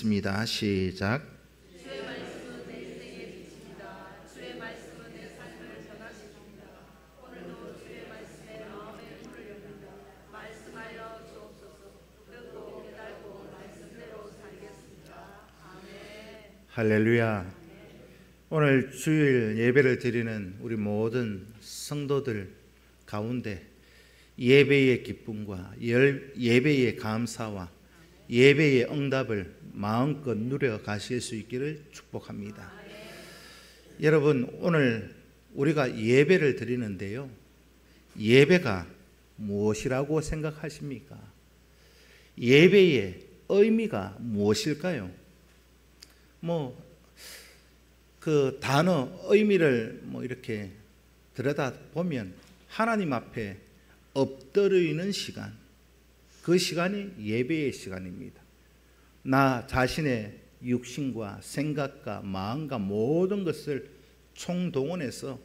읽겠습니다. 시작. 주의 말씀은 내 인생의 빛입니다. 주의 말씀은 내 삶을 변화시킵니다. 오늘도 주의 말씀에 마음의 문을 엽니다. 말씀하여 주옵소서. 듣고 깨달고 말씀대로 살겠습니다. 아멘. 할렐루야. 오늘 주일 예배를 드리는 우리 모든 성도들 가운데 예배의 기쁨과 예배의 감사와 예배의 응답을 마음껏 누려 가실 수 있기를 축복합니다. 여러분, 오늘 우리가 예배를 드리는데요, 예배가 무엇이라고 생각하십니까? 예배의 의미가 무엇일까요? 그 단어 의미를 이렇게 들여다보면 하나님 앞에 엎드리는 시간, 그 시간이 예배의 시간입니다. 나 자신의 육신과 생각과 마음과 모든 것을 총동원해서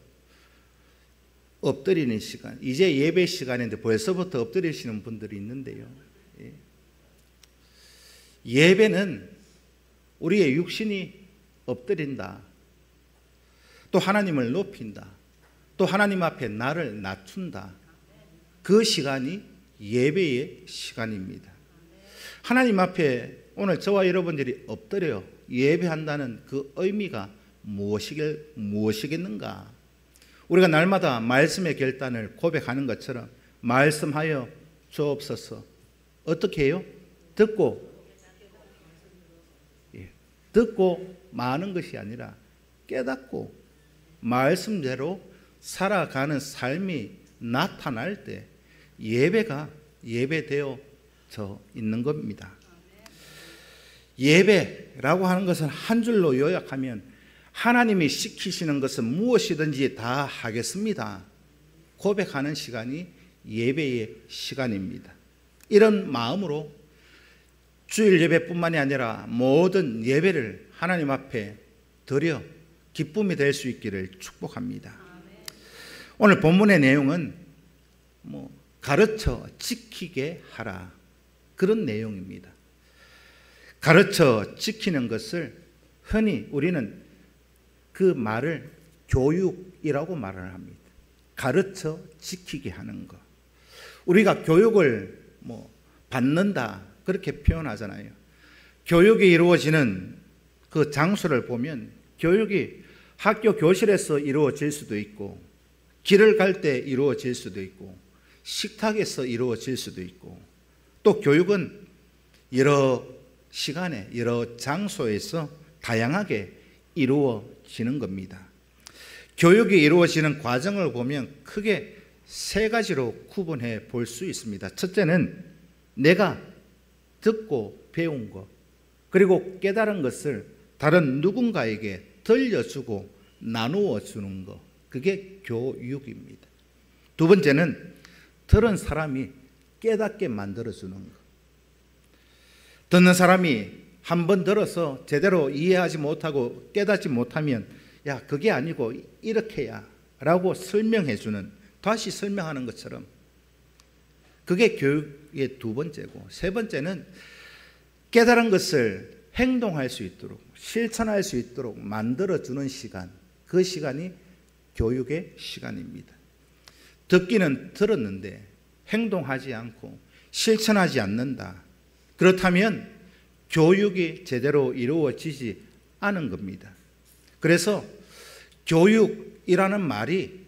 엎드리는 시간. 이제 예배 시간인데 벌써부터 엎드리시는 분들이 있는데요, 예배는 우리의 육신이 엎드린다, 또 하나님을 높인다, 또 하나님 앞에 나를 낮춘다. 그 시간이 예배의 시간입니다. 하나님 앞에 오늘 저와 여러분들이 엎드려 예배한다는 그 의미가 무엇이겠는가? 우리가 날마다 말씀의 결단을 고백하는 것처럼 말씀하여 주옵소서. 어떻게 해요? 듣고 마는 것이 아니라 깨닫고 말씀대로 살아가는 삶이 나타날 때 예배가 예배되어져 있는 겁니다. 예배라고 하는 것은 한 줄로 요약하면 하나님이 시키시는 것은 무엇이든지 다 하겠습니다 고백하는 시간이 예배의 시간입니다. 이런 마음으로 주일 예배뿐만이 아니라 모든 예배를 하나님 앞에 드려 기쁨이 될 수 있기를 축복합니다. 오늘 본문의 내용은 가르쳐 지키게 하라, 그런 내용입니다. 가르쳐 지키는 것을 흔히 우리는 그 말을 교육이라고 말을 합니다. 가르쳐 지키게 하는 것. 우리가 교육을 받는다 그렇게 표현하잖아요. 교육이 이루어지는 그 장소를 보면 교육이 학교 교실에서 이루어질 수도 있고, 길을 갈 때 이루어질 수도 있고, 식탁에서 이루어질 수도 있고, 또 교육은 여러 시간에 여러 장소에서 다양하게 이루어지는 겁니다. 교육이 이루어지는 과정을 보면 크게 세 가지로 구분해 볼 수 있습니다. 첫째는 내가 듣고 배운 것, 그리고 깨달은 것을 다른 누군가에게 들려주고 나누어 주는 것, 그게 교육입니다. 두 번째는 들은 사람이 깨닫게 만들어주는 것. 듣는 사람이 한 번 들어서 제대로 이해하지 못하고 깨닫지 못하면 야, 그게 아니고 이렇게야 라고 설명해주는, 다시 설명하는 것처럼, 그게 교육의 두 번째고, 세 번째는 깨달은 것을 행동할 수 있도록, 실천할 수 있도록 만들어주는 시간, 그 시간이 교육의 시간입니다. 듣기는 들었는데 행동하지 않고 실천하지 않는다. 그렇다면 교육이 제대로 이루어지지 않은 겁니다. 그래서 교육이라는 말이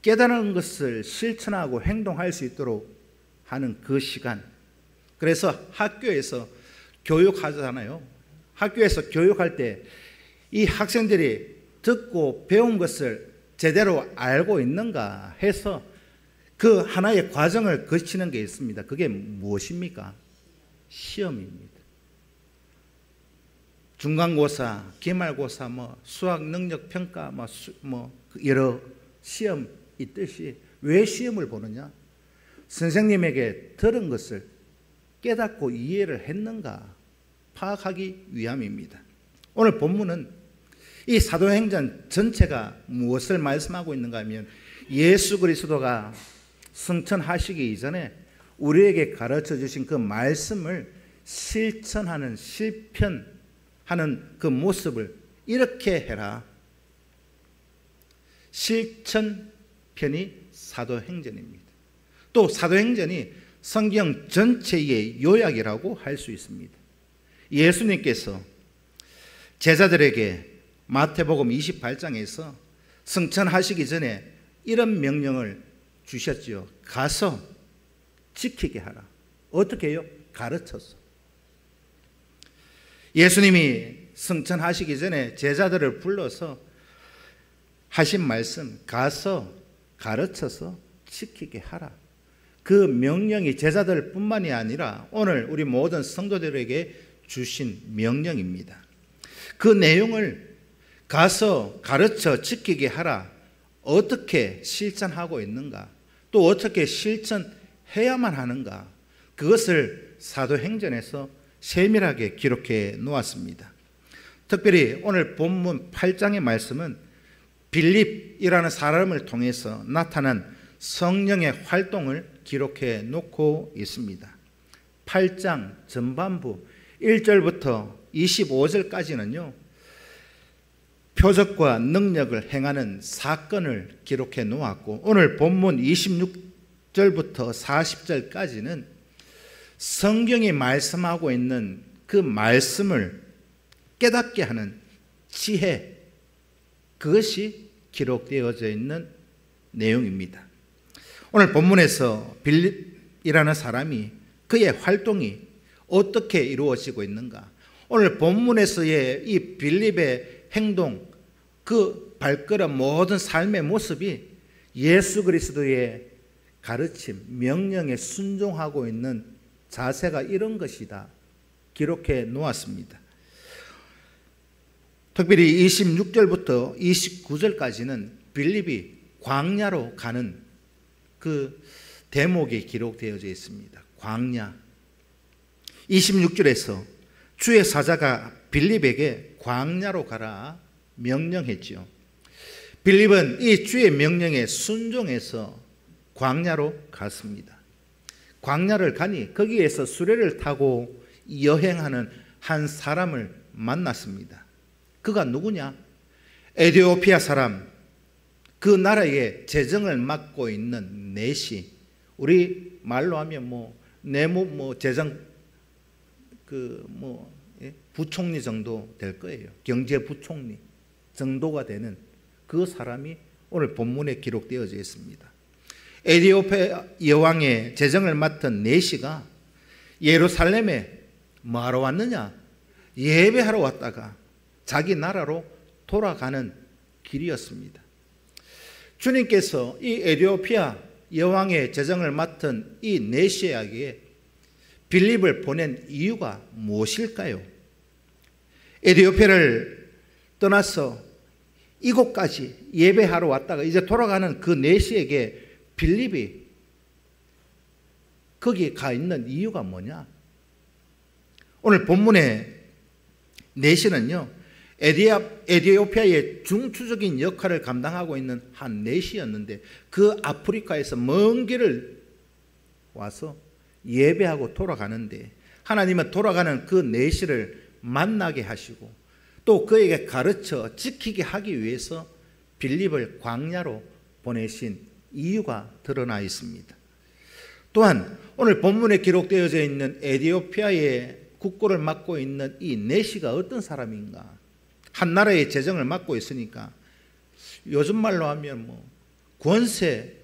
깨달은 것을 실천하고 행동할 수 있도록 하는 그 시간. 그래서 학교에서 교육하잖아요. 학교에서 교육할 때 이 학생들이 듣고 배운 것을 제대로 알고 있는가 해서 그 하나의 과정을 거치는 게 있습니다. 그게 무엇입니까? 시험입니다. 중간고사, 기말고사, 수학 능력 평가, 여러 시험 있듯이 왜 시험을 보느냐? 선생님에게 들은 것을 깨닫고 이해를 했는가 파악하기 위함입니다. 오늘 본문은 이 사도행전 전체가 무엇을 말씀하고 있는가 하면 예수 그리스도가 승천하시기 이전에 우리에게 가르쳐 주신 그 말씀을 실천하는 실편 하는 그 모습을 이렇게 해라. 실천편이 사도행전입니다. 또 사도행전이 성경 전체의 요약이라고 할 수 있습니다. 예수님께서 제자들에게 마태복음 28장에서 승천하시기 전에 이런 명령을 주셨지요. 가서 지키게 하라. 어떻게 해요? 가르쳐서. 예수님이 승천하시기 전에 제자들을 불러서 하신 말씀, 가서 가르쳐서 지키게 하라. 그 명령이 제자들뿐만이 아니라 오늘 우리 모든 성도들에게 주신 명령입니다. 그 내용을 가서 가르쳐 지키게 하라. 어떻게 실천하고 있는가? 또 어떻게 실천해야만 하는가? 그것을 사도행전에서 세밀하게 기록해 놓았습니다. 특별히 오늘 본문 8장의 말씀은 빌립이라는 사람을 통해서 나타난 성령의 활동을 기록해 놓고 있습니다. 8장 전반부 1절부터 25절까지는요, 표적과 능력을 행하는 사건을 기록해 놓았고, 오늘 본문 26절부터 40절까지는 성경이 말씀하고 있는 그 말씀을 깨닫게 하는 지혜, 그것이 기록되어져 있는 내용입니다. 오늘 본문에서 빌립이라는 사람이 그의 활동이 어떻게 이루어지고 있는가? 오늘 본문에서의 이 빌립의 행동, 그 발걸음, 모든 삶의 모습이 예수 그리스도의 가르침, 명령에 순종하고 있는 자세가 이런 것이다. 기록해 놓았습니다. 특별히 26절부터 29절까지는 빌립이 광야로 가는 그 대목이 기록되어져 있습니다. 광야. 26절에서 주의 사자가 빌립에게 광야로 가라 명령했지요. 빌립은 이 주의 명령에 순종해서 광야로 갔습니다. 광야를 가니 거기에서 수레를 타고 여행하는 한 사람을 만났습니다. 그가 누구냐? 에티오피아 사람, 그 나라의 재정을 맡고 있는 내시, 우리 말로 하면 내무 재정 부총리 정도 될 거예요. 경제부총리 정도가 되는 그 사람이 오늘 본문에 기록되어져 있습니다. 에티오피아 여왕의 재정을 맡은 내시가 예루살렘에 뭐하러 왔느냐? 예배하러 왔다가 자기 나라로 돌아가는 길이었습니다. 주님께서 이 에티오피아 여왕의 재정을 맡은 이 내시에게 빌립을 보낸 이유가 무엇일까요? 에티오피아를 떠나서 이곳까지 예배하러 왔다가 이제 돌아가는 그 내시에게 빌립이 거기 가 있는 이유가 뭐냐? 오늘 본문의 내시는요, 에티오피아의 중추적인 역할을 감당하고 있는 한 내시였는데 그 아프리카에서 먼 길을 와서 예배하고 돌아가는데 하나님은 돌아가는 그 내시를 만나게 하시고 또 그에게 가르쳐 지키게 하기 위해서 빌립을 광야로 보내신 이유가 드러나 있습니다. 또한 오늘 본문에 기록되어져 있는 에티오피아의 국고를 맡고 있는 이 내시가 어떤 사람인가? 한 나라의 재정을 맡고 있으니까 요즘 말로 하면 권세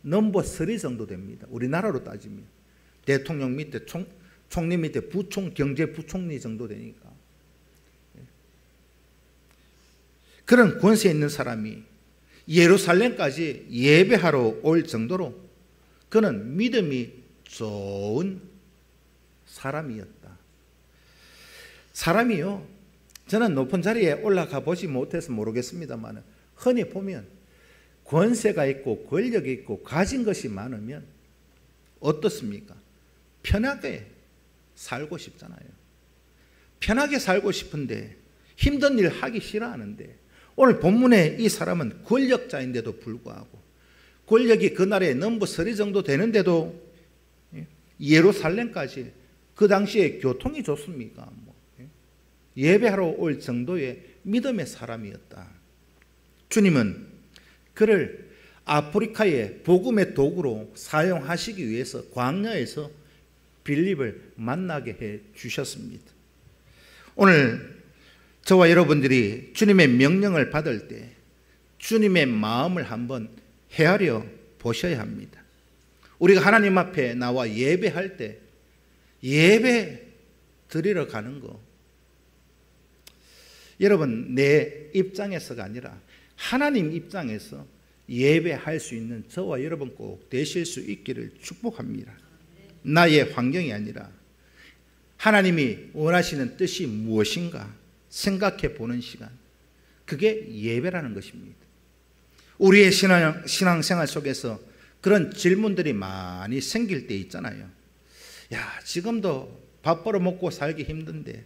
넘버 3 정도 됩니다. 우리나라로 따지면 대통령 밑에 총리 밑에 경제부총리 정도 되니까 그런 권세 있는 사람이 예루살렘까지 예배하러 올 정도로 그는 믿음이 좋은 사람이었다. 사람이요, 저는 높은 자리에 올라가 보지 못해서 모르겠습니다만 흔히 보면 권세가 있고 권력이 있고 가진 것이 많으면 어떻습니까? 편하게 살고 싶잖아요. 편하게 살고 싶은데 힘든 일 하기 싫어하는데 오늘 본문에 이 사람은 권력자인데도 불구하고 권력이 그 나라에 넘버 3 정도 되는데도 예루살렘까지 그 당시에 교통이 좋습니까? 예배하러 올 정도의 믿음의 사람이었다. 주님은 그를 아프리카의 복음의 도구로 사용하시기 위해서 광야에서 빌립을 만나게 해 주셨습니다. 오늘 저와 여러분들이 주님의 명령을 받을 때 주님의 마음을 한번 헤아려 보셔야 합니다. 우리가 하나님 앞에 나와 예배할 때 예배 드리러 가는 거, 여러분 내 입장에서가 아니라 하나님 입장에서 예배할 수 있는 저와 여러분 꼭 되실 수 있기를 축복합니다. 나의 환경이 아니라 하나님이 원하시는 뜻이 무엇인가 생각해 보는 시간, 그게 예배라는 것입니다. 우리의 신앙생활 속에서 그런 질문들이 많이 생길 때 있잖아요. 야, 지금도 밥 벌어 먹고 살기 힘든데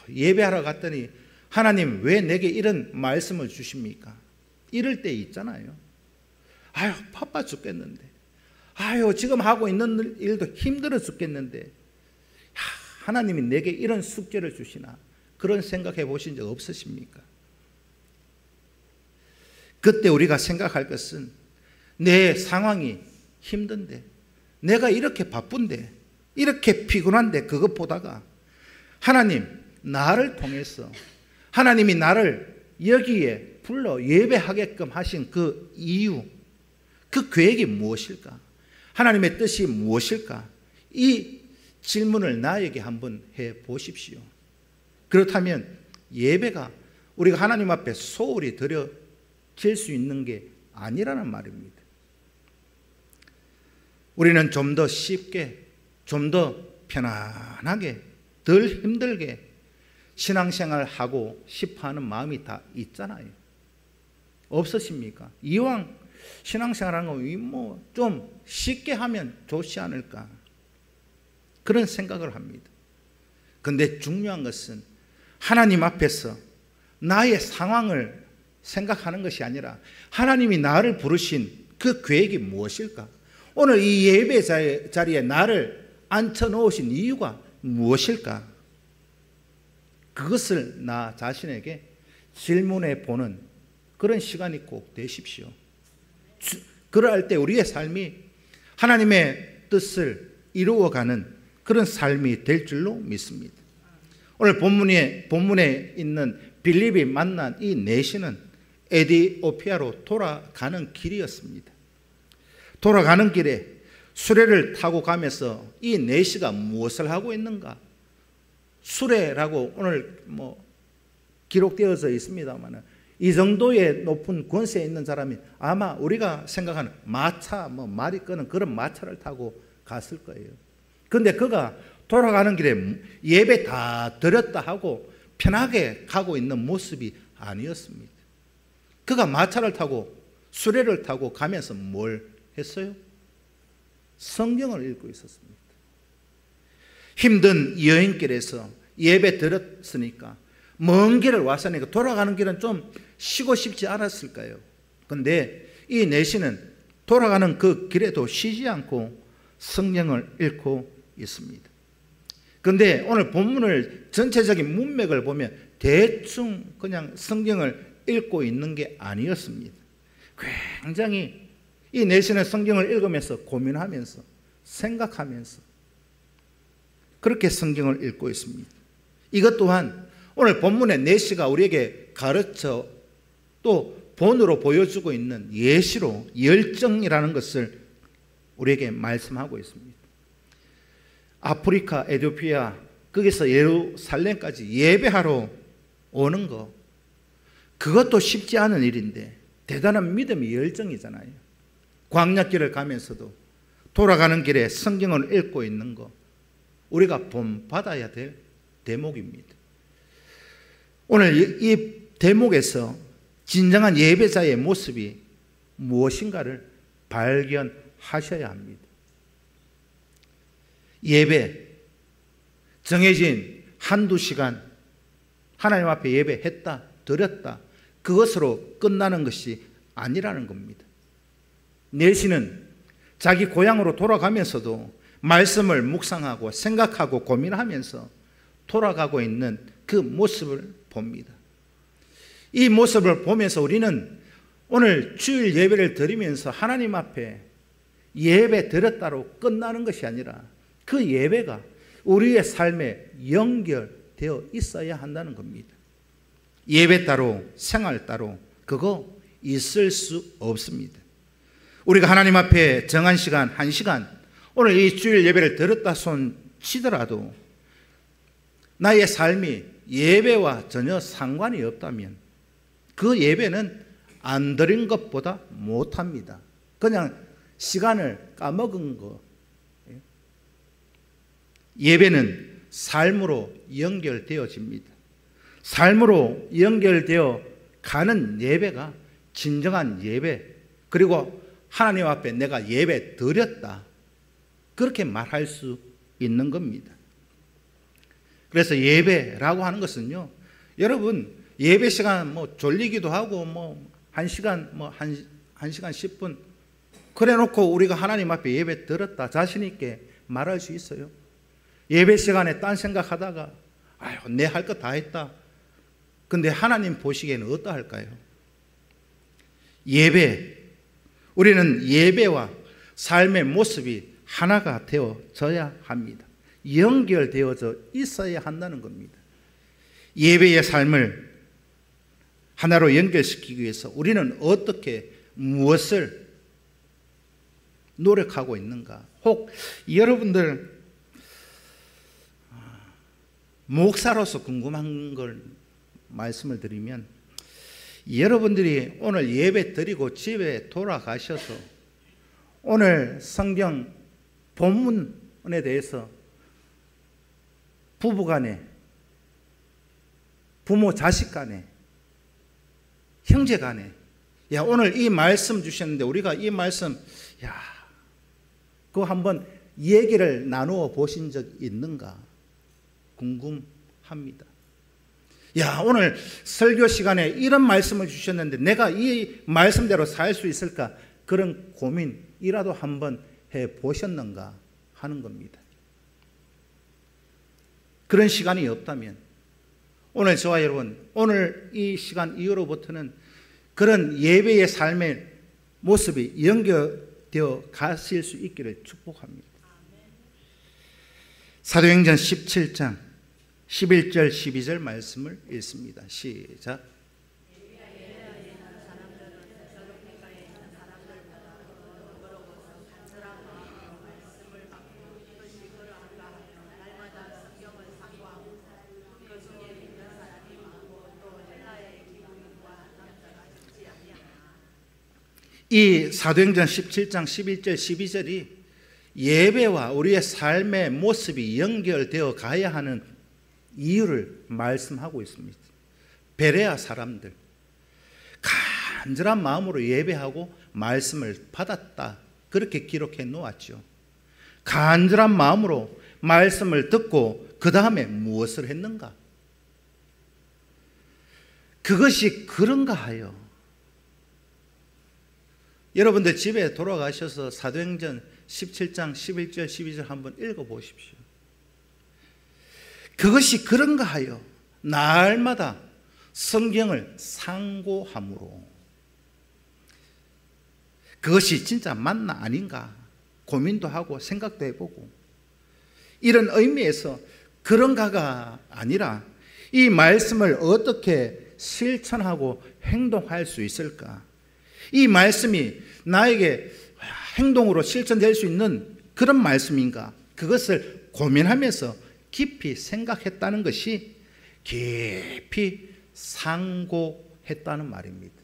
예배하러 갔더니 하나님 왜 내게 이런 말씀을 주십니까? 이럴 때 있잖아요. 바빠 죽겠는데, 지금 하고 있는 일도 힘들어 죽겠는데 하나님이 내게 이런 숙제를 주시나, 그런 생각해 보신 적 없으십니까? 그때 우리가 생각할 것은 내 상황이 힘든데, 내가 이렇게 바쁜데, 이렇게 피곤한데, 그것보다가 하나님 나를 통해서 하나님이 나를 여기에 불러 예배하게끔 하신 그 이유, 그 계획이 무엇일까? 하나님의 뜻이 무엇일까? 이 질문을 나에게 한번 해 보십시오. 그렇다면 예배가 우리가 하나님 앞에 소홀히 드려질 수 있는 게 아니라는 말입니다. 우리는 좀 더 쉽게, 좀 더 편안하게, 덜 힘들게 신앙생활을 하고 싶어하는 마음이 다 있잖아요. 없으십니까? 이왕 신앙생활하는 거 좀 쉽게 하면 좋지 않을까, 그런 생각을 합니다. 그런데 중요한 것은 하나님 앞에서 나의 상황을 생각하는 것이 아니라 하나님이 나를 부르신 그 계획이 무엇일까? 오늘 이 예배 자리에 나를 앉혀놓으신 이유가 무엇일까? 그것을 나 자신에게 질문해 보는 그런 시간이 꼭 되십시오. 그럴 때 우리의 삶이 하나님의 뜻을 이루어가는 그런 삶이 될 줄로 믿습니다. 오늘 본문에 있는 빌립이 만난 이 내시는 에티오피아로 돌아가는 길이었습니다. 돌아가는 길에 수레를 타고 가면서 이 내시가 무엇을 하고 있는가? 수레라고 오늘 기록되어져 있습니다만 이 정도의 높은 권세에 있는 사람이 아마 우리가 생각하는 마차, 말이 끄는 그런 마차를 타고 갔을 거예요. 그런데 그가 돌아가는 길에 예배 다 드렸다 하고 편하게 가고 있는 모습이 아니었습니다. 그가 마차를 타고 수레를 타고 가면서 뭘 했어요? 성경을 읽고 있었습니다. 힘든 여행길에서 예배 드렸으니까 먼 길을 왔으니까 돌아가는 길은 좀 쉬고 싶지 않았을까요? 그런데 이 내시는 돌아가는 그 길에도 쉬지 않고 성경을 읽고 있습니다. 그런데 오늘 본문을 전체적인 문맥을 보면 대충 그냥 성경을 읽고 있는 게 아니었습니다. 굉장히 이 내시는 성경을 읽으면서 고민하면서 생각하면서 그렇게 성경을 읽고 있습니다. 이것 또한 오늘 본문의 내시가 우리에게 가르쳐 또 본으로 보여주고 있는 예시로 열정이라는 것을 우리에게 말씀하고 있습니다. 아프리카, 에티오피아, 거기서 예루살렘까지 예배하러 오는 거, 그것도 쉽지 않은 일인데 대단한 믿음의 열정이잖아요. 광야길을 가면서도 돌아가는 길에 성경을 읽고 있는 거, 우리가 본받아야 될 대목입니다. 오늘 이 대목에서 진정한 예배자의 모습이 무엇인가를 발견하셔야 합니다. 예배, 정해진 한두 시간 하나님 앞에 예배했다, 드렸다, 그것으로 끝나는 것이 아니라는 겁니다. 내시는 자기 고향으로 돌아가면서도 말씀을 묵상하고 생각하고 고민하면서 돌아가고 있는 그 모습을 봅니다. 이 모습을 보면서 우리는 오늘 주일 예배를 드리면서 하나님 앞에 예배 드렸다로 끝나는 것이 아니라 그 예배가 우리의 삶에 연결되어 있어야 한다는 겁니다. 예배 따로 생활 따로 그거 있을 수 없습니다. 우리가 하나님 앞에 정한 시간 1시간 오늘 이 주일 예배를 드렸다 손 치더라도 나의 삶이 예배와 전혀 상관이 없다면 그 예배는 안 드린 것보다 못합니다. 그냥 시간을 까먹은 거. 예배는 삶으로 연결되어집니다. 삶으로 연결되어 가는 예배가 진정한 예배, 그리고 하나님 앞에 내가 예배 드렸다, 그렇게 말할 수 있는 겁니다. 그래서 예배라고 하는 것은요, 여러분 예배 시간 졸리기도 하고 1시간 1시간 10분 그래 놓고 우리가 하나님 앞에 예배 드렸다 자신 있게 말할 수 있어요? 예배 시간에 딴 생각하다가 아유 내 할 거 다 했다. 근데 하나님 보시기에는 어떠할까요? 예배, 우리는 예배와 삶의 모습이 하나가 되어져야 합니다. 연결되어져 있어야 한다는 겁니다. 예배의 삶을 하나로 연결시키기 위해서 우리는 어떻게 무엇을 노력하고 있는가? 혹 여러분들 목사로서 궁금한 걸 말씀을 드리면, 여러분들이 오늘 예배 드리고 집에 돌아가셔서 오늘 성경 본문에 대해서 부부간에, 부모 자식 간에, 형제 간에, 야 오늘 이 말씀 주셨는데 우리가 이 말씀 그거 한번 얘기를 나누어 보신 적 있는가 궁금합니다. 야 오늘 설교 시간에 이런 말씀을 주셨는데 내가 이 말씀대로 살 수 있을까, 그런 고민이라도 한번 해보셨는가 하는 겁니다. 그런 시간이 없다면 오늘 저와 여러분, 오늘 이 시간 이후로부터는 그런 예배의 삶의 모습이 연결되어 가실 수 있기를 축복합니다. 사도행전 17장 11절 12절 말씀을 읽습니다. 시작. 이 사도행전 17장 11절 12절이 예배와 우리의 삶의 모습이 연결되어 가야 하는 이유를 말씀하고 있습니다. 베레아 사람들 간절한 마음으로 예배하고 말씀을 받았다, 그렇게 기록해 놓았죠. 간절한 마음으로 말씀을 듣고 그 다음에 무엇을 했는가? 그것이 그런가 하여 여러분들 집에 돌아가셔서 사도행전 17장 11절 12절 한번 읽어보십시오. 그것이 그런가 하여 날마다 성경을 상고함으로, 그것이 진짜 맞나 아닌가 고민도 하고 생각도 해보고, 이런 의미에서 그런가가 아니라 이 말씀을 어떻게 실천하고 행동할 수 있을까, 이 말씀이 나에게 행동으로 실천될 수 있는 그런 말씀인가, 그것을 고민하면서 깊이 생각했다는 것이 깊이 상고했다는 말입니다.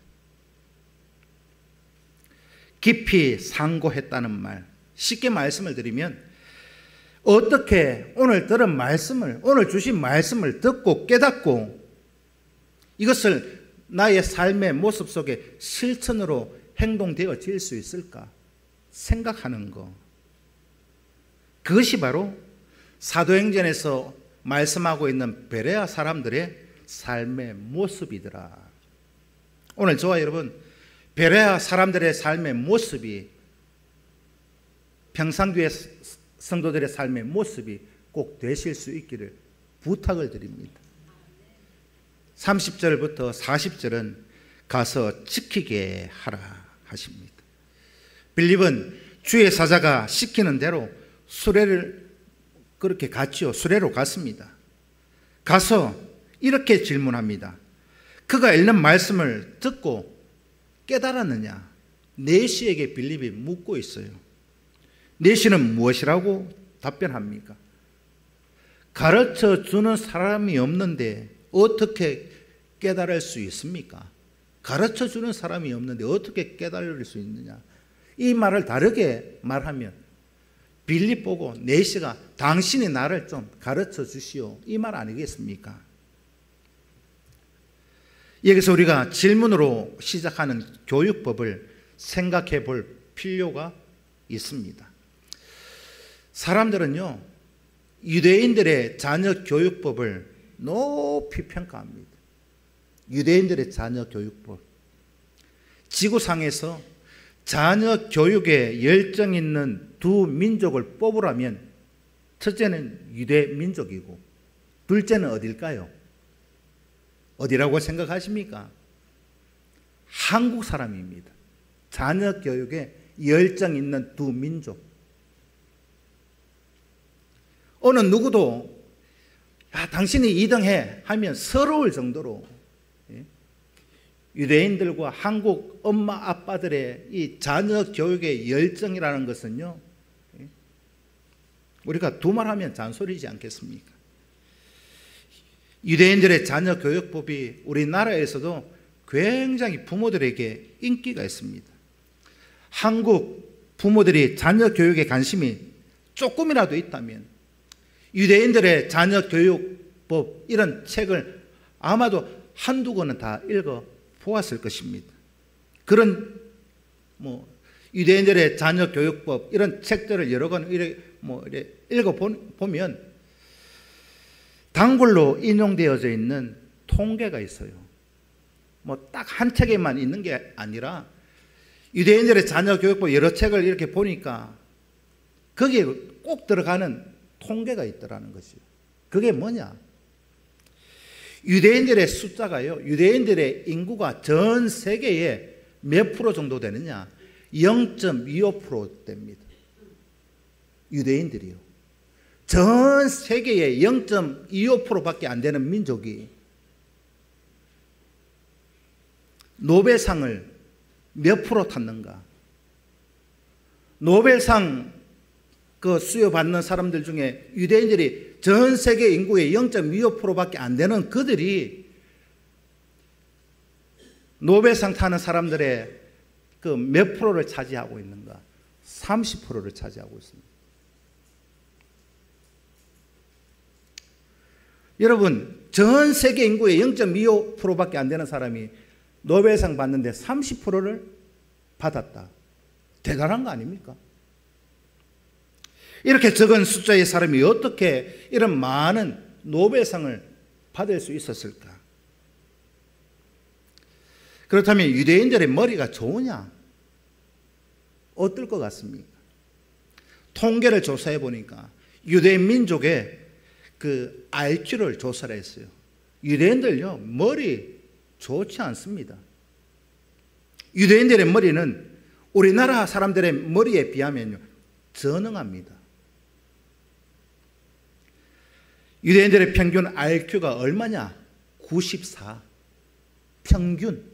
깊이 상고했다는 말, 쉽게 말씀을 드리면 어떻게 오늘 들은 말씀을, 오늘 주신 말씀을 듣고 깨닫고 이것을 나의 삶의 모습 속에 실천으로 행동되어질 수 있을까 생각하는 것, 그것이 바로 사도행전에서 말씀하고 있는 베레아 사람들의 삶의 모습이더라. 오늘 저와 여러분, 베레아 사람들의 삶의 모습이 평상교회 성도들의 삶의 모습이 꼭 되실 수 있기를 부탁을 드립니다. 30절부터 40절은 가서 지키게 하라 하십니다. 빌립은 주의 사자가 시키는 대로 수레를 그렇게 갔지요. 수레로 갔습니다. 가서 이렇게 질문합니다. 그가 읽는 말씀을 듣고 깨달았느냐? 내시에게 빌립이 묻고 있어요. 내시는 무엇이라고 답변합니까? 가르쳐 주는 사람이 없는데 어떻게 깨달을 수 있습니까? 가르쳐 주는 사람이 없는데 어떻게 깨달을 수 있느냐? 이 말을 다르게 말하면 빌립 보고 내시가 당신이 나를 좀 가르쳐 주시오, 이 말 아니겠습니까? 여기서 우리가 질문으로 시작하는 교육법을 생각해 볼 필요가 있습니다. 사람들은요, 유대인들의 자녀 교육법을 높이 평가합니다. 유대인들의 자녀 교육법. 지구상에서 자녀 교육에 열정 있는 두 민족을 뽑으라면 첫째는 유대 민족이고 둘째는 어딜까요? 어디라고 생각하십니까? 한국 사람입니다. 자녀 교육에 열정 있는 두 민족. 어느 누구도 야, 당신이 2등 해 하면 서러울 정도로 유대인들과 한국 엄마 아빠들의 이 자녀 교육의 열정이라는 것은요, 우리가 두말하면 잔소리지 않겠습니까? 유대인들의 자녀 교육법이 우리나라에서도 굉장히 부모들에게 인기가 있습니다. 한국 부모들이 자녀 교육에 관심이 조금이라도 있다면 유대인들의 자녀 교육법 이런 책을 아마도 한두 권은 다 읽어 보았을 것입니다. 그런 유대인들의 자녀 교육법 이런 책들을 여러 권 읽어 보면 단골로 인용되어져 있는 통계가 있어요. 딱 한 책에만 있는 게 아니라 유대인들의 자녀 교육법 여러 책을 이렇게 보니까 거기에 꼭 들어가는 통계가 있더라는 것이요. 그게 뭐냐? 유대인들의 숫자가요, 유대인들의 인구가 전 세계에 몇 프로 정도 되느냐? 0.25% 됩니다. 유대인들이요. 전 세계에 0.25%밖에 안 되는 민족이 노벨상을 몇 프로 탔는가? 노벨상 수여받는 사람들 중에 유대인들이 전 세계 인구의 0.25%밖에 안 되는 그들이 노벨상 타는 사람들의 몇 프로를 차지하고 있는가? 30%를 차지하고 있습니다. 여러분, 전 세계 인구의 0.25%밖에 안 되는 사람이 노벨상 받는데 30%를 받았다. 대단한 거 아닙니까? 이렇게 적은 숫자의 사람이 어떻게 이런 많은 노벨상을 받을 수 있었을까? 그렇다면 유대인들의 머리가 좋으냐? 어떨 것 같습니까? 통계를 조사해 보니까 유대인 민족의 IQ를 조사를 했어요. 유대인들요, 머리 좋지 않습니다. 유대인들의 머리는 우리나라 사람들의 머리에 비하면요, 전능합니다. 유대인들의 평균 IQ가 얼마냐? 94. 평균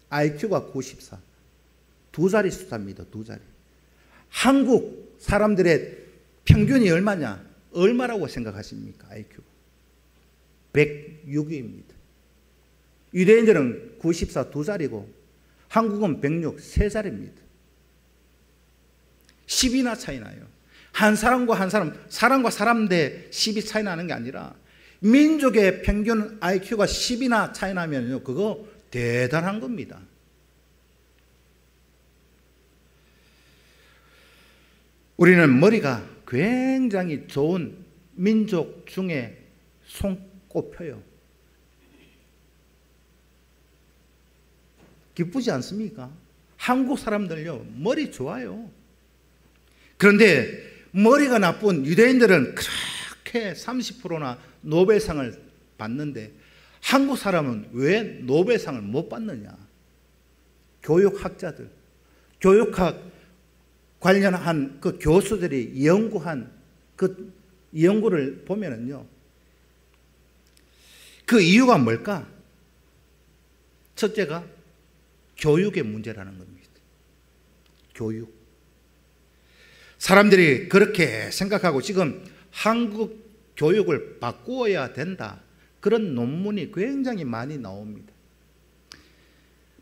IQ가 94. 두 자리 숫자입니다. 두 자리. 한국 사람들의 평균이 얼마냐? 얼마라고 생각하십니까? IQ가 106입니다. 유대인들은 94 두 자리고 한국은 106 세 자리입니다. 10이나 차이 나요. 한 사람과 한 사람, 사람과 사람 대 10이 차이 나는 게 아니라 민족의 평균 IQ가 10이나 차이 나면요, 그거 대단한 겁니다. 우리는 머리가 굉장히 좋은 민족 중에 손꼽혀요. 기쁘지 않습니까? 한국 사람들요, 머리 좋아요. 그런데 머리가 나쁜 유대인들은 그렇게 30%나 노벨상을 받는데 한국 사람은 왜 노벨상을 못 받느냐? 교육학자들, 교육학 관련한 그 교수들이 연구한 그 연구를 보면은요, 그 이유가 뭘까? 첫째가 교육의 문제라는 겁니다. 교육. 사람들이 그렇게 생각하고 지금 한국 교육을 바꾸어야 된다. 그런 논문이 굉장히 많이 나옵니다.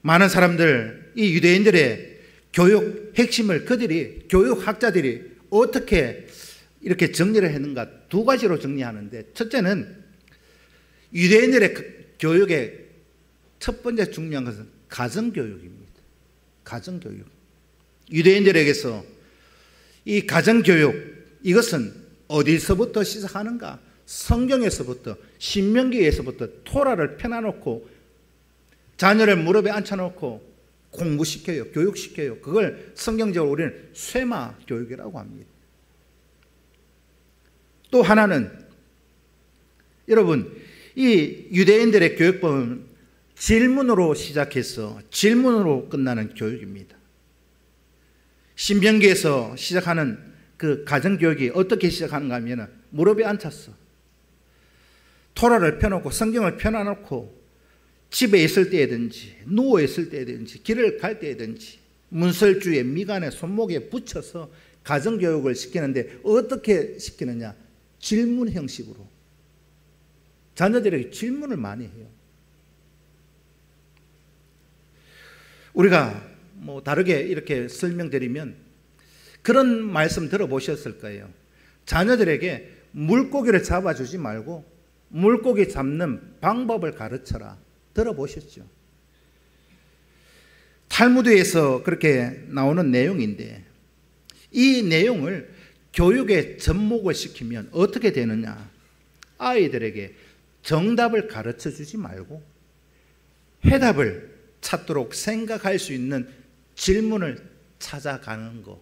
많은 사람들, 이 유대인들의 교육 핵심을 그들이, 교육학자들이 어떻게 이렇게 정리를 했는가 두 가지로 정리하는데, 첫째는 유대인들의 교육의 첫 번째 중요한 것은 가정교육입니다. 가정교육. 유대인들에게서 이 가정교육, 이것은 어디서부터 시작하는가? 성경에서부터, 신명기에서부터 토라를 펴놔놓고 자녀를 무릎에 앉혀놓고 공부시켜요. 교육시켜요. 그걸 성경적으로 우리는 쇠마 교육이라고 합니다. 또 하나는, 여러분, 이 유대인들의 교육법은 질문으로 시작해서 질문으로 끝나는 교육입니다. 신명기에서 시작하는 그 가정교육이 어떻게 시작하는가 하면 무릎에 앉았어. 토라를 펴놓고 성경을 펴놔놓고 집에 있을 때든지 누워 있을 때든지 길을 갈 때든지 문설주에 미간에 손목에 붙여서 가정교육을 시키는데 어떻게 시키느냐? 질문 형식으로. 자녀들에게 질문을 많이 해요. 우리가 뭐 다르게 이렇게 설명드리면 그런 말씀 들어보셨을 거예요. 자녀들에게 물고기를 잡아주지 말고 물고기 잡는 방법을 가르쳐라. 들어보셨죠? 탈무드에서 그렇게 나오는 내용인데, 이 내용을 교육에 접목을 시키면 어떻게 되느냐? 아이들에게 정답을 가르쳐 주지 말고 해답을 찾도록 생각할 수 있는 질문을 찾아가는 것.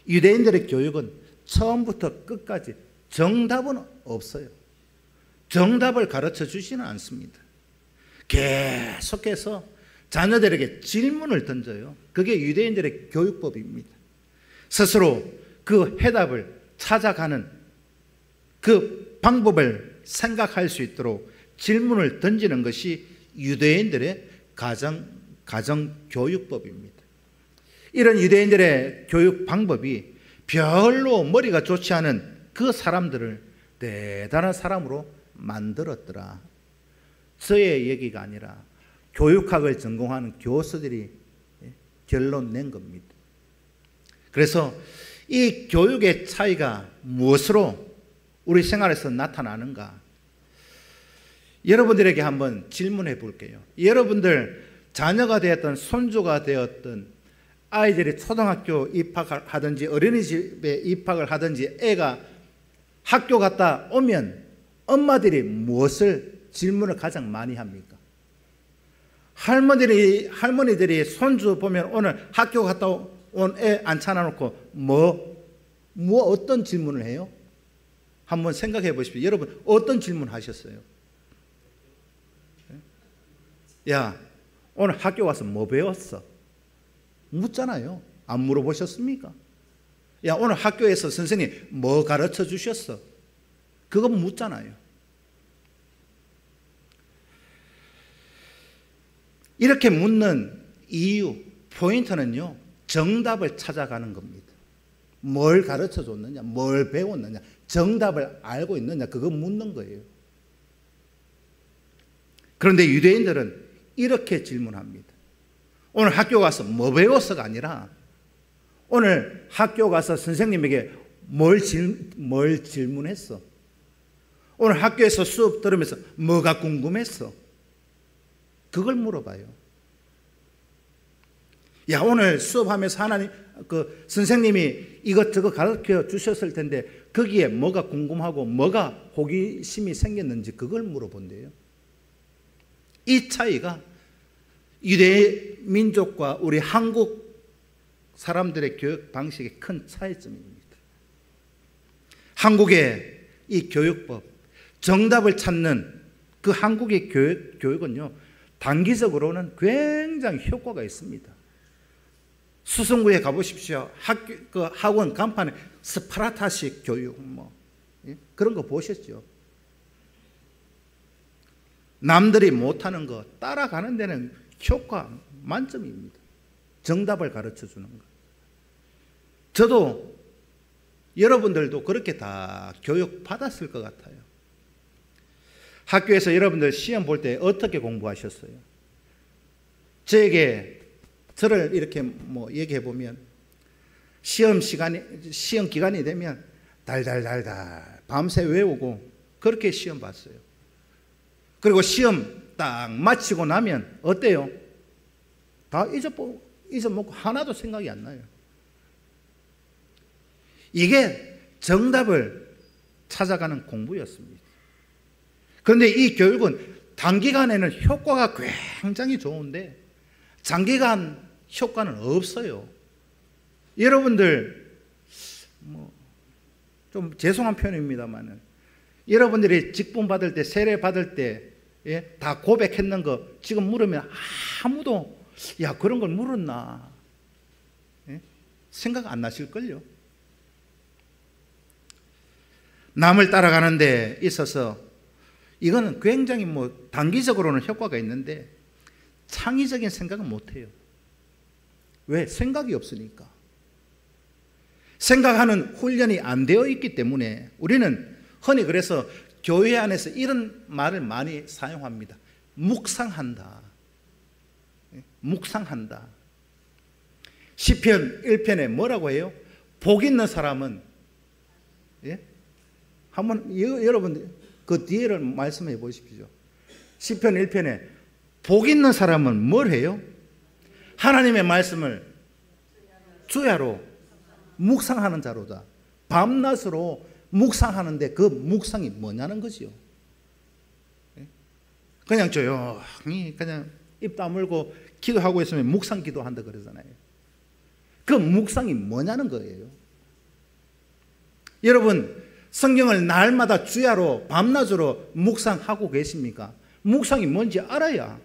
유대인들의 교육은 처음부터 끝까지 정답은 없어요. 정답을 가르쳐 주지는 않습니다. 계속해서 자녀들에게 질문을 던져요. 그게 유대인들의 교육법입니다. 스스로 그 해답을 찾아가는 그 방법을 생각할 수 있도록 질문을 던지는 것이 유대인들의 가정교육법입니다. 이런 유대인들의 교육 방법이 별로 머리가 좋지 않은 그 사람들을 대단한 사람으로 만들었더라. 저의 얘기가 아니라 교육학을 전공하는 교수들이 결론 낸 겁니다. 그래서 이 교육의 차이가 무엇으로 우리 생활에서 나타나는가? 여러분들에게 한번 질문해 볼게요. 여러분들 자녀가 되었던 손주가 되었던 아이들이 초등학교 입학을 하든지 어린이집에 입학을 하든지 애가 학교 갔다 오면 엄마들이 무엇을 질문을 가장 많이 합니까? 할머니들이 손주 보면 오늘 학교 갔다 온 애 앉혀놓고 어떤 질문을 해요? 한번 생각해 보십시오. 여러분 어떤 질문 하셨어요? 야, 오늘 학교 와서 뭐 배웠어? 묻잖아요. 안 물어보셨습니까? 야, 오늘 학교에서 선생님 뭐 가르쳐 주셨어? 그거 묻잖아요. 이렇게 묻는 이유, 포인트는요, 정답을 찾아가는 겁니다. 뭘 가르쳐 줬느냐, 뭘 배웠느냐, 정답을 알고 있느냐, 그거 묻는 거예요. 그런데 유대인들은 이렇게 질문합니다. 오늘 학교 가서 뭐 배웠어가 아니라 오늘 학교 가서 선생님에게 뭘 질문했어? 오늘 학교에서 수업 들으면서 뭐가 궁금했어? 그걸 물어봐요. 야, 오늘 수업하면서 하나님, 선생님이 이것저것 가르쳐 주셨을 텐데 거기에 뭐가 궁금하고 뭐가 호기심이 생겼는지 그걸 물어본대요. 이 차이가 유대 민족과 우리 한국 사람들의 교육 방식의 큰 차이점입니다. 한국의 이 교육법, 정답을 찾는 그 한국의 교육은요, 단기적으로는 굉장히 효과가 있습니다. 수성구에 가보십시오. 학원 간판에 스파르타식 교육, 그런 거 보셨죠? 남들이 못하는 거 따라가는 데는 효과 만점입니다. 정답을 가르쳐 주는 거. 저도 여러분들도 그렇게 다 교육 받았을 것 같아요. 학교에서 여러분들 시험 볼 때 어떻게 공부하셨어요? 저를 이렇게 얘기해 보면 시험 기간이 되면 달달달달 밤새 외우고 그렇게 시험 봤어요. 그리고 시험 딱 마치고 나면 어때요? 다 잊어먹고 하나도 생각이 안 나요. 이게 정답을 찾아가는 공부였습니다. 그런데 이 교육은 단기간에는 효과가 굉장히 좋은데 장기간 효과는 없어요. 여러분들 좀 죄송한 표현입니다만 여러분들이 직분 받을 때, 세례 받을 때 다 고백했는 거 지금 물으면 아무도 야 그런 걸 물었나 생각 안 나실걸요. 남을 따라가는 데 있어서 이거는 굉장히 단기적으로는 효과가 있는데 창의적인 생각은 못해요. 왜? 생각이 없으니까. 생각하는 훈련이 안 되어 있기 때문에 우리는 흔히 그래서 교회 안에서 이런 말을 많이 사용합니다. 묵상한다. 묵상한다. 시편 1편에 뭐라고 해요? 복 있는 사람은 한번 여러분 그 뒤에를 말씀해 보십시오. 시편 1편에 복 있는 사람은 뭘 해요? 하나님의 말씀을 주야로 묵상하는 자로다. 밤낮으로 묵상하는데 그 묵상이 뭐냐는 거지요. 그냥 조용히 그냥 입 다물고 기도하고 있으면 묵상 기도한다 그러잖아요. 그 묵상이 뭐냐는 거예요. 여러분 성경을 날마다 주야로 밤낮으로 묵상하고 계십니까? 묵상이 뭔지 알아야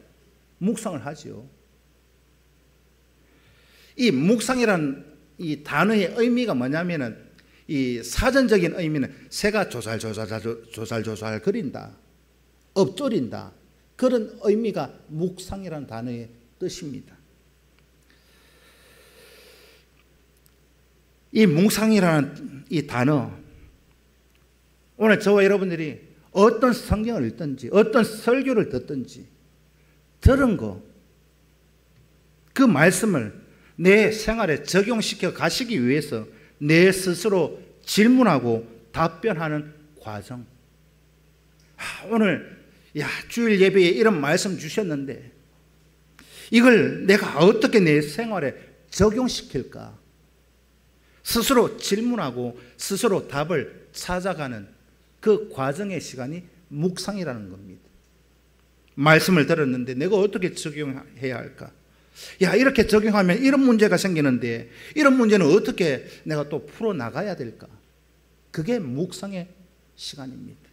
묵상을 하죠. 이 묵상이란 이 단어의 의미가 뭐냐면은 이 사전적인 의미는 새가 조살조살 거린다, 엎조린다, 그런 의미가 묵상이라는 단어의 뜻입니다. 이 묵상이라는 이 단어, 오늘 저와 여러분들이 어떤 성경을 읽든지 어떤 설교를 듣든지 들은 거, 그 말씀을 내 생활에 적용시켜 가시기 위해서 내 스스로 질문하고 답변하는 과정. 오늘 주일 예배에 이런 말씀 주셨는데 이걸 내가 어떻게 내 생활에 적용시킬까? 스스로 질문하고 스스로 답을 찾아가는 그 과정의 시간이 묵상이라는 겁니다. 말씀을 들었는데 내가 어떻게 적용해야 할까? 이렇게 적용하면 이런 문제가 생기는데 이런 문제는 어떻게 내가 또 풀어나가야 될까? 그게 묵상의 시간입니다.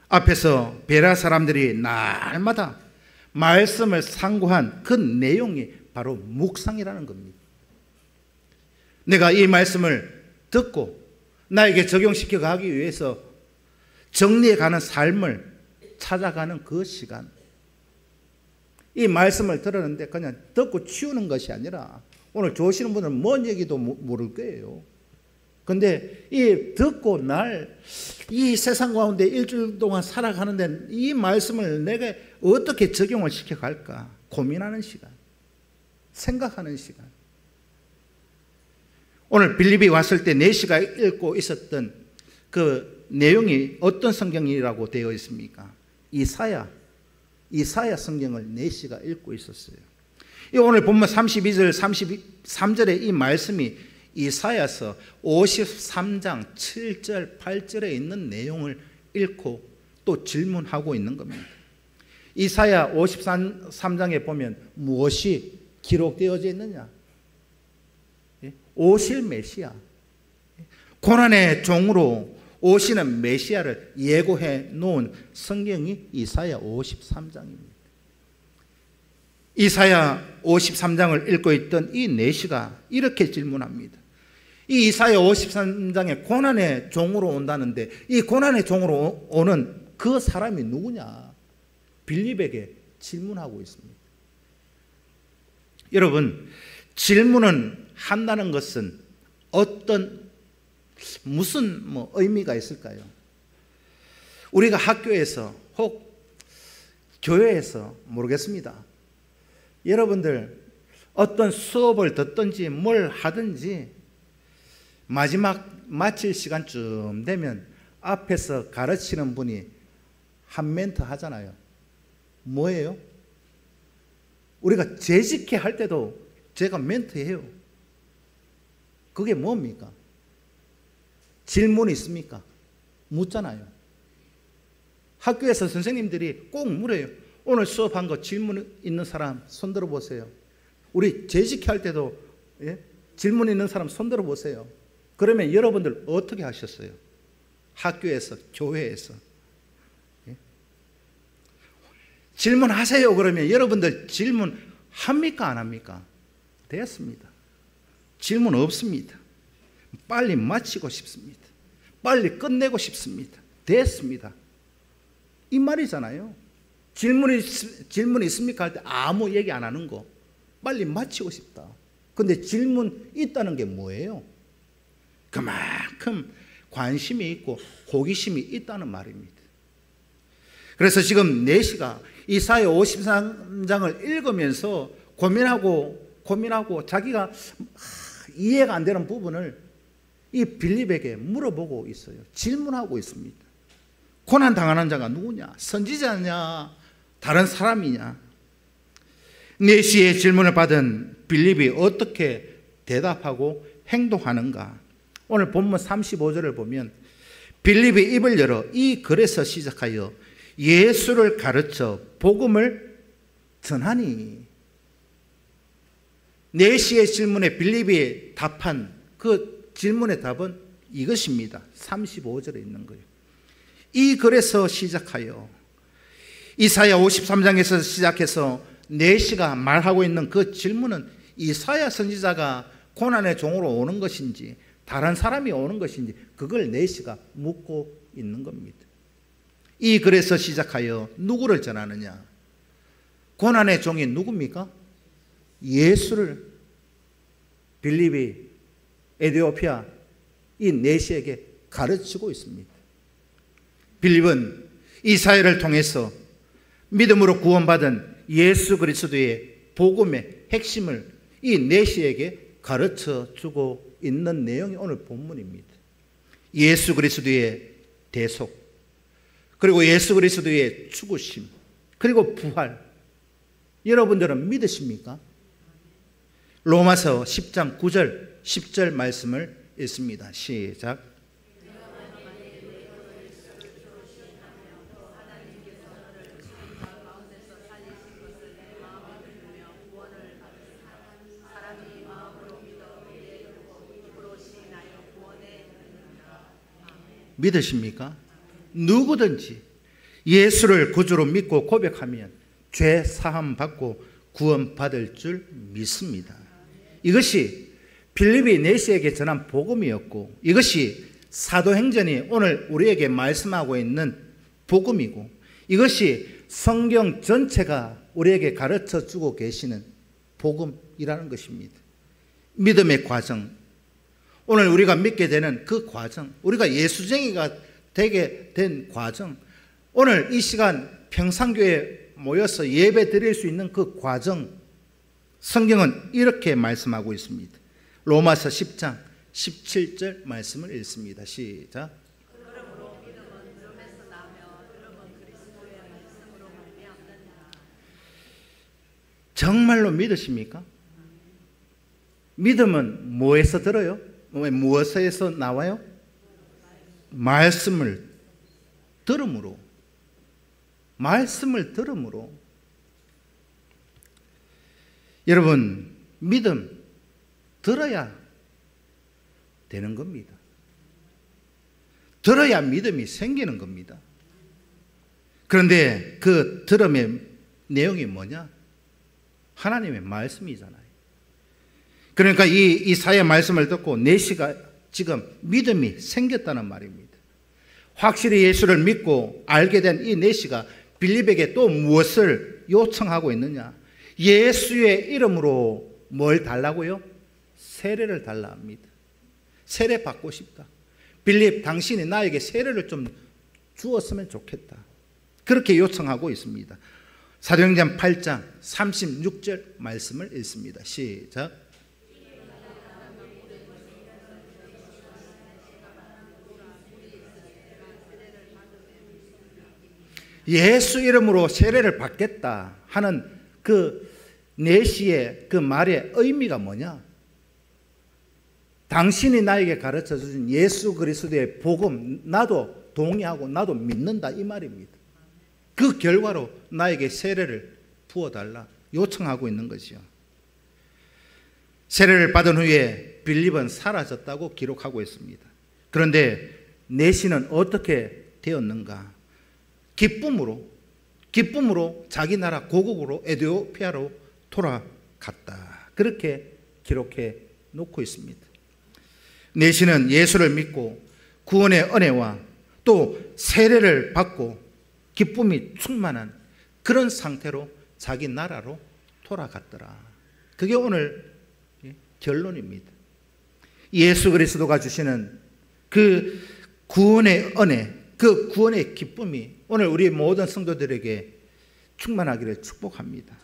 앞에서 베레아 사람들이 날마다 말씀을 상고한 그 내용이 바로 묵상이라는 겁니다. 내가 이 말씀을 듣고 나에게 적용시켜 가기 위해서 정리해가는 삶을 찾아가는 그 시간. 이 말씀을 들었는데 그냥 듣고 치우는 것이 아니라 오늘 좋으시는 분들은 뭔 얘기도 모를 거예요. 근데 이 듣고 이 세상 가운데 일주일 동안 살아가는데 이 말씀을 내가 어떻게 적용을 시켜갈까 고민하는 시간, 생각하는 시간. 오늘 빌립이 왔을 때 4시가 읽고 있었던 그 내용이 어떤 성경이라고 되어 있습니까? 이사야 성경을 4시가 읽고 있었어요. 오늘 본문 32절 33절의 이 말씀이 이사야서 53장 7절 8절에 있는 내용을 읽고 또 질문하고 있는 겁니다. 이사야 53장에 보면 무엇이 기록되어져 있느냐? 오실 메시아, 고난의 종으로 오시는 메시아를 예고해 놓은 성경이 이사야 53장입니다. 이사야 53장을 읽고 있던 이 내시가 이렇게 질문합니다. 이 이사야 53장에 고난의 종으로 온다는데 이 고난의 종으로 오는 그 사람이 누구냐? 빌립에게 질문하고 있습니다. 여러분, 질문은 한다는 것은 무슨 의미가 있을까요? 우리가 학교에서 혹 교회에서 모르겠습니다. 여러분들 어떤 수업을 듣든지 뭘 하든지 마지막 마칠 시간쯤 되면 앞에서 가르치는 분이 한 멘트 하잖아요. 뭐예요? 우리가 재직회 할 때도 제가 멘트해요. 그게 뭡니까? 질문이 있습니까? 묻잖아요. 학교에서 선생님들이 꼭 물어요. 오늘 수업한 거 질문 있는 사람 손 들어보세요. 우리 재직회 할 때도 질문 있는 사람 손 들어보세요. 그러면 여러분들 어떻게 하셨어요? 학교에서, 교회에서. 질문하세요. 그러면 여러분들 질문합니까? 안 합니까? 됐습니다. 질문 없습니다. 빨리 마치고 싶습니다. 빨리 끝내고 싶습니다. 됐습니다. 이 말이잖아요. 질문 있습니까? 할 때 아무 얘기 안 하는 거. 빨리 마치고 싶다. 근데 질문 있다는 게 뭐예요? 그만큼 관심이 있고 호기심이 있다는 말입니다. 그래서 지금 내시가 이사야 53장을 읽으면서 고민하고 자기가 이해가 안 되는 부분을 이 빌립에게 물어보고 있어요. 질문하고 있습니다. 고난 당하는 자가 누구냐? 선지자냐? 다른 사람이냐? 내시의 질문을 받은 빌립이 어떻게 대답하고 행동하는가? 오늘 본문 35절을 보면 빌립이 입을 열어 이 글에서 시작하여 예수를 가르쳐 복음을 전하니. 내시의 질문에 빌립이 답한 그 질문의 답은 이것입니다. 35절에 있는 거예요. 이 글에서 시작하여 이사야 53장에서 시작해서 내시가 말하고 있는 그 질문은 이사야 선지자가 고난의 종으로 오는 것인지 다른 사람이 오는 것인지 그걸 내시가 묻고 있는 겁니다. 이 글에서 시작하여 누구를 전하느냐? 고난의 종이 누굽니까? 예수를 빌립이 에티오피아 이 내시에게 가르치고 있습니다. 빌립은 이사야를 통해서 믿음으로 구원받은 예수 그리스도의 복음의 핵심을 이 내시에게 가르쳐 주고 있는 내용이 오늘 본문입니다. 예수 그리스도의 대속, 그리고 예수 그리스도의 죽으심, 그리고 부활. 여러분들은 믿으십니까? 로마서 10장 9절 10절 말씀을 읽습니다. 시작. 믿으십니까? 누구든지 예수를 구주로 믿고 고백하면 죄 사함 받고 구원 받을 줄 믿습니다. 이것이 빌립이 내시에게 전한 복음이었고 이것이 사도행전이 오늘 우리에게 말씀하고 있는 복음이고 이것이 성경 전체가 우리에게 가르쳐 주고 계시는 복음이라는 것입니다. 믿음의 과정, 오늘 우리가 믿게 되는 그 과정, 우리가 예수쟁이가 되게 된 과정, 오늘 이 시간 평산교회에 모여서 예배 드릴 수 있는 그 과정, 성경은 이렇게 말씀하고 있습니다. 로마서 10장 17절 말씀을 읽습니다. 시작. 정말로 믿으십니까? 믿음은 뭐에서 들어요? 무엇에서 나와요? 말씀을 들음으로. 말씀을 들음으로. 여러분, 믿음 들어야 되는 겁니다. 들어야 믿음이 생기는 겁니다. 그런데 그 들음의 내용이 뭐냐? 하나님의 말씀이잖아요. 그러니까 이 이사야 말씀을 듣고 내시가 지금 믿음이 생겼다는 말입니다. 확실히 예수를 믿고 알게 된 이 내시가 빌립에게 또 무엇을 요청하고 있느냐? 예수의 이름으로 뭘 달라고요? 세례를 달라 합니다. 세례 받고 싶다. 빌립, 당신이 나에게 세례를 좀 주었으면 좋겠다. 그렇게 요청하고 있습니다. 사도행전 8장 36절 말씀을 읽습니다. 시작. 예수 이름으로 세례를 받겠다 하는 그 내시의 그 말의 의미가 뭐냐? 당신이 나에게 가르쳐 주신 예수 그리스도의 복음 나도 동의하고 나도 믿는다 이 말입니다. 그 결과로 나에게 세례를 부어달라 요청하고 있는 것이요. 세례를 받은 후에 빌립은 사라졌다고 기록하고 있습니다. 그런데 내시는 어떻게 되었는가? 기쁨으로 자기 나라 고국으로 에티오피아로 돌아갔다. 그렇게 기록해 놓고 있습니다. 내시는 예수를 믿고 구원의 은혜와 또 세례를 받고 기쁨이 충만한 그런 상태로 자기 나라로 돌아갔더라. 그게 오늘 결론입니다. 예수 그리스도가 주시는 그 구원의 은혜, 그 구원의 기쁨이 오늘 우리 모든 성도들에게 충만하기를 축복합니다.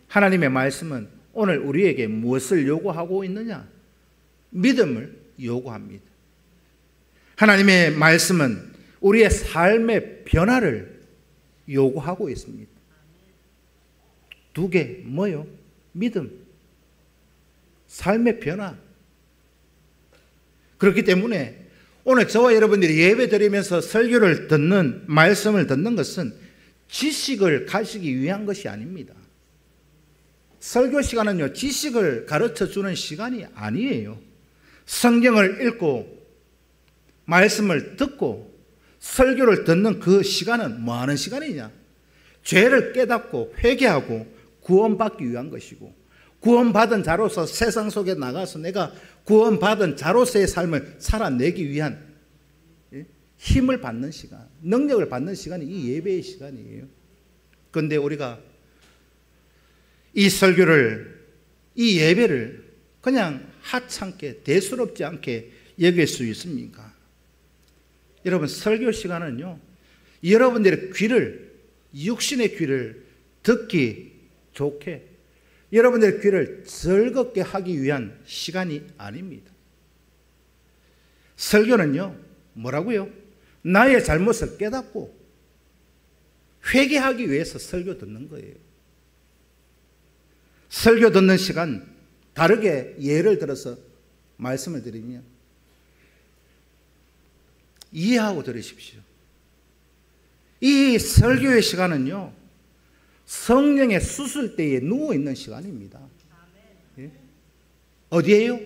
하나님의 말씀은 오늘 우리에게 무엇을 요구하고 있느냐? 믿음을 요구합니다. 하나님의 말씀은 우리의 삶의 변화를 요구하고 있습니다. 두 개 뭐요? 믿음, 삶의 변화. 그렇기 때문에 오늘 저와 여러분들이 예배 드리면서 설교를 듣는 말씀을 듣는 것은 지식을 가지기 위한 것이 아닙니다. 설교 시간은요, 지식을 가르쳐 주는 시간이 아니에요. 성경을 읽고 말씀을 듣고 설교를 듣는 그 시간은 뭐 하는 시간이냐? 죄를 깨닫고 회개하고 구원받기 위한 것이고, 구원받은 자로서 세상 속에 나가서 내가 구원받은 자로서의 삶을 살아내기 위한 힘을 받는 시간, 능력을 받는 시간이 이 예배의 시간이에요. 그런데 우리가 이 설교를, 이 예배를 그냥 하찮게 대수롭지 않게 여길 수 있습니까? 여러분, 설교 시간은요, 여러분들의 귀를, 육신의 귀를 듣기 좋게, 여러분들의 귀를 즐겁게 하기 위한 시간이 아닙니다. 설교는요, 뭐라고요? 나의 잘못을 깨닫고 회개하기 위해서 설교 듣는 거예요. 설교 듣는 시간, 다르게 예를 들어서 말씀을 드리면 이해하고 들으십시오. 이 설교의 시간은요, 성령의 수술대에 누워있는 시간입니다. 예? 어디에요?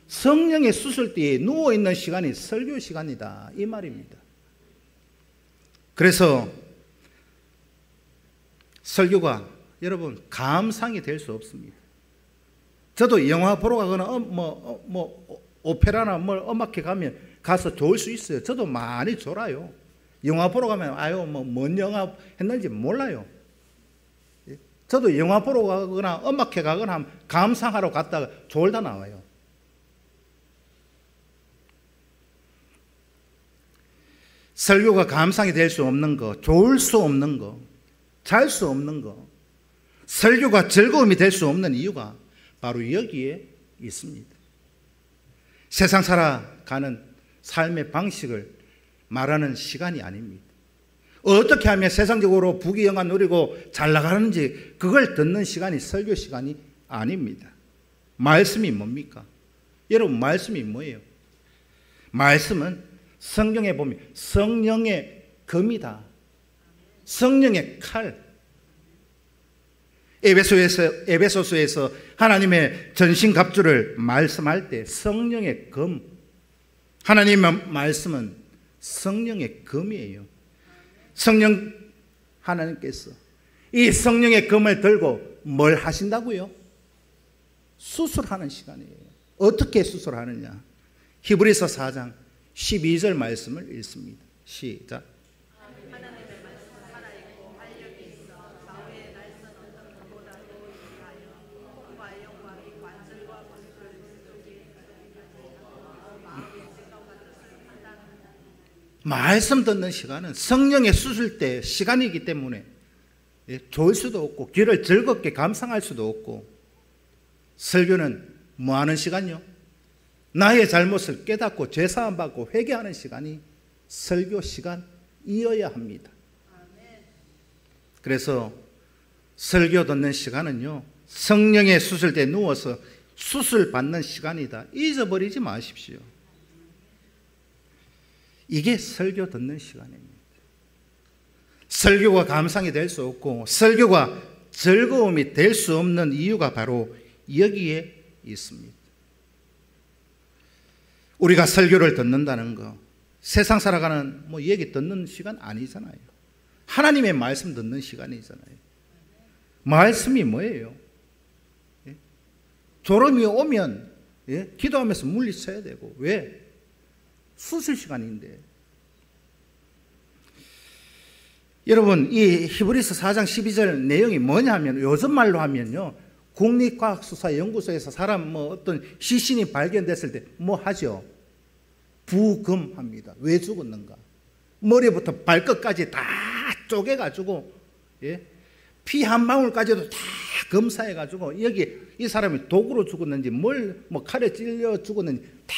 성령의 수술대에 누워있는 시간이 설교 시간이다 이 말입니다. 그래서 설교가 여러분 감상이 될 수 없습니다. 저도 영화 보러 가거나 오페라나 음악회 가면 가서 좋을 수 있어요. 저도 많이 졸아요. 영화 보러 가면 뭔 영화 했는지 몰라요. 저도 영화 보러 가거나 음악회 가거나 하면 감상하러 갔다가 졸다 나와요. 설교가 감상이 될 수 없는 거, 좋을 수 없는 거, 잘 수 없는 거, 설교가 즐거움이 될 수 없는 이유가 바로 여기에 있습니다. 세상 살아가는 삶의 방식을 말하는 시간이 아닙니다. 어떻게 하면 세상적으로 부귀영화 누리고 잘 나가는지 그걸 듣는 시간이 설교 시간이 아닙니다. 말씀이 뭡니까? 여러분, 말씀이 뭐예요? 말씀은 성경에 보면 성령의 검이다. 성령의 칼. 에베소서에서 하나님의 전신갑주를 말씀할 때 성령의 검, 하나님의 말씀은 성령의 검이에요. 성령 하나님께서 이 성령의 검을 들고 뭘 하신다고요? 수술하는 시간이에요. 어떻게 수술하느냐? 히브리서 4장 12절 말씀을 읽습니다. 시작. 하나님의 말씀은 살아있고 활력이 있어 좌우의 날선 어떤 것보다도 위하여 몸과 영과 관절과 골수를 속에 마음의 생각과 뜻을 판단하는 말씀 듣는 시간은 성령의 수술대 시간이기 때문에 좋을 수도 없고 귀를 즐겁게 감상할 수도 없고, 설교는 뭐 하는 시간이요? 나의 잘못을 깨닫고 죄사함 받고 회개하는 시간이 설교 시간이어야 합니다. 그래서 설교 듣는 시간은요, 성령의 수술대에 누워서 수술 받는 시간이다. 잊어버리지 마십시오. 이게 설교 듣는 시간입니다. 설교가 감상이 될 수 없고 설교가 즐거움이 될 수 없는 이유가 바로 여기에 있습니다. 우리가 설교를 듣는다는 거, 세상 살아가는 얘기 듣는 시간 아니잖아요. 하나님의 말씀 듣는 시간이잖아요. 말씀이 뭐예요? 졸음이 오면 기도하면서 물리쳐야 되고, 왜? 수술 시간인데. 여러분, 이 히브리서 4장 12절 내용이 뭐냐면, 요즘 말로 하면요, 국립과학수사연구소에서 사람 어떤 시신이 발견됐을 때 뭐 하죠? 부검합니다. 왜 죽었는가? 머리부터 발끝까지 다 쪼개가지고, 피 한 방울까지도 다 검사해가지고, 여기 이 사람이 독으로 죽었는지 칼에 찔려 죽었는지 다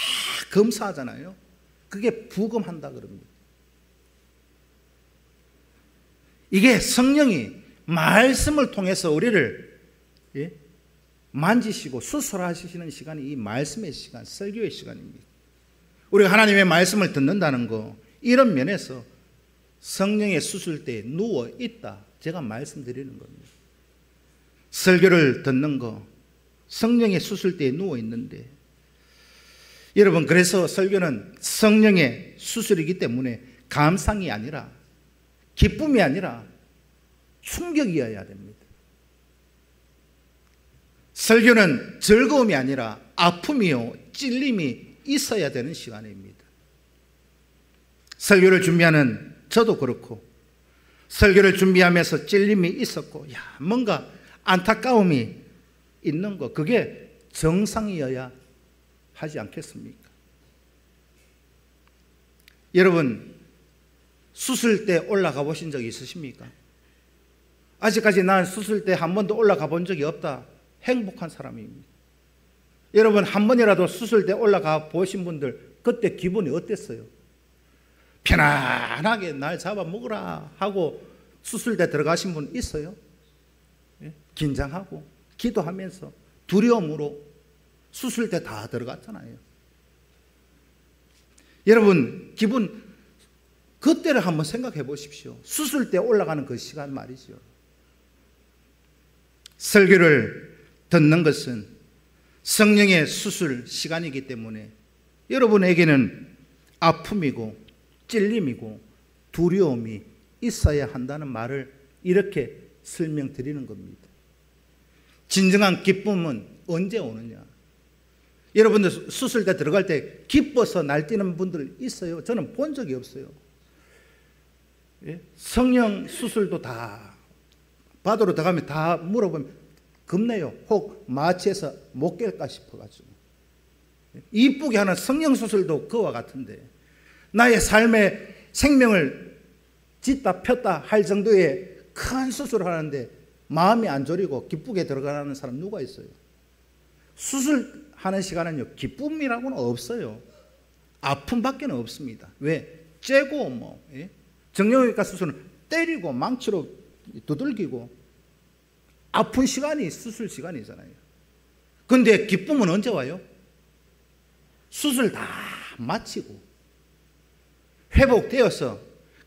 검사하잖아요. 그게 부검한다 그럽니다. 이게 성령이 말씀을 통해서 우리를 만지시고 수술하시는 시간이 이 말씀의 시간, 설교의 시간입니다. 우리가 하나님의 말씀을 듣는다는 거, 이런 면에서 성령의 수술대에 누워 있다, 제가 말씀드리는 겁니다. 설교를 듣는 거, 성령의 수술대에 누워 있는데, 여러분, 그래서 설교는 성령의 수술이기 때문에 감상이 아니라, 기쁨이 아니라 충격이어야 됩니다. 설교는 즐거움이 아니라 아픔이요, 찔림이 있어야 되는 시간입니다. 설교를 준비하는 저도 그렇고, 설교를 준비하면서 찔림이 있었고, 뭔가 안타까움이 있는 거, 그게 정상이어야 하지 않겠습니까? 여러분, 수술대 올라가 보신 적 있으십니까? 아직까지 난 수술대 한 번도 올라가 본 적이 없다. 행복한 사람입니다. 여러분, 한 번이라도 수술대 올라가 보신 분들, 그때 기분이 어땠어요? 편안하게 날 잡아먹으라 하고 수술대 들어가신 분 있어요? 긴장하고 기도하면서 두려움으로 수술대 다 들어갔잖아요. 여러분, 그때를 한번 생각해 보십시오. 수술대 올라가는 그 시간 말이죠. 설교를 듣는 것은 성령의 수술 시간이기 때문에 여러분에게는 아픔이고 찔림이고 두려움이 있어야 한다는 말을 이렇게 설명드리는 겁니다. 진정한 기쁨은 언제 오느냐? 여러분들 수술대 들어갈 때 기뻐서 날뛰는 분들 있어요? 저는 본 적이 없어요. 성령 수술도 다 바다로 들어가면 다 물어보면 겁내요. 혹 마취해서 못 깰까 싶어가지고. 이쁘게 하는 성령 수술도 그와 같은데, 나의 삶의 생명을 짓다 폈다 할 정도의 큰 수술을 하는데 마음이 안 졸이고 기쁘게 들어가는 사람 누가 있어요? 수술하는 시간은요, 기쁨이라고는 없어요. 아픔밖에 없습니다. 왜? 째고 정형외과 수술은 때리고 망치로 두들기고 아픈 시간이 수술 시간이잖아요. 그런데 기쁨은 언제 와요? 수술 다 마치고 회복되어서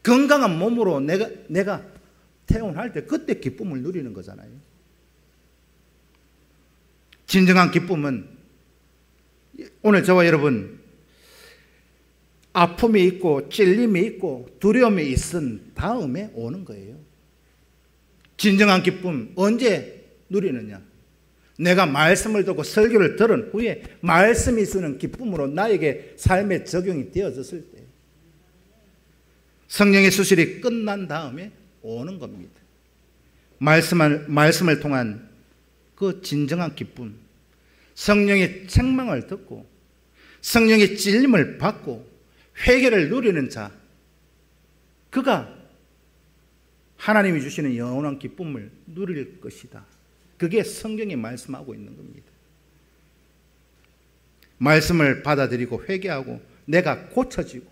건강한 몸으로 내가 퇴원할 때, 그때 기쁨을 누리는 거잖아요. 진정한 기쁨은 오늘 저와 여러분 아픔이 있고 찔림이 있고 두려움이 있은 다음에 오는 거예요. 진정한 기쁨 언제 누리느냐? 내가 말씀을 듣고 설교를 들은 후에 말씀이 주는 기쁨으로 나에게 삶에 적용이 되어졌을 때, 성령의 수술이 끝난 다음에 오는 겁니다. 말씀을 통한 그 진정한 기쁨, 성령의 책망을 듣고 성령의 찔림을 받고 회개를 누리는 자, 그가 하나님이 주시는 영원한 기쁨을 누릴 것이다. 그게 성경이 말씀하고 있는 겁니다. 말씀을 받아들이고 회개하고 내가 고쳐지고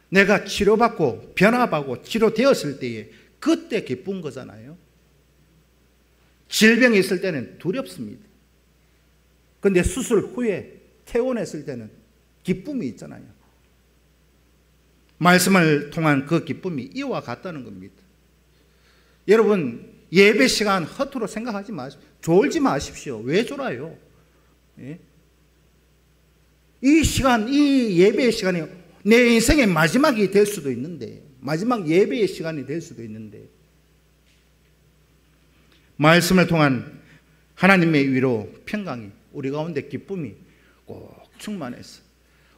내가 치료받고 변화받고 치료되었을 때에 그때 기쁜 거잖아요. 질병이 있을 때는 두렵습니다. 그런데 수술 후에 퇴원했을 때는 기쁨이 있잖아요. 말씀을 통한 그 기쁨이 이와 같다는 겁니다. 여러분, 예배 시간 허투루 생각하지 마십시오. 졸지 마십시오. 왜 졸아요? 예? 이 시간, 이 예배의 시간이 내 인생의 마지막이 될 수도 있는데, 마지막 예배의 시간이 될 수도 있는데, 말씀을 통한 하나님의 위로, 평강이, 우리 가운데 기쁨이 꼭 충만해서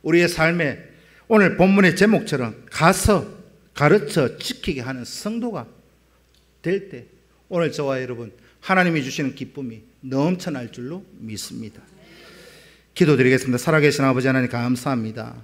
우리의 삶에 오늘 본문의 제목처럼 가서 가르쳐 지키게 하는 성도가 될 때, 오늘 저와 여러분 하나님이 주시는 기쁨이 넘쳐날 줄로 믿습니다. 기도드리겠습니다. 살아계신 아버지 하나님 감사합니다.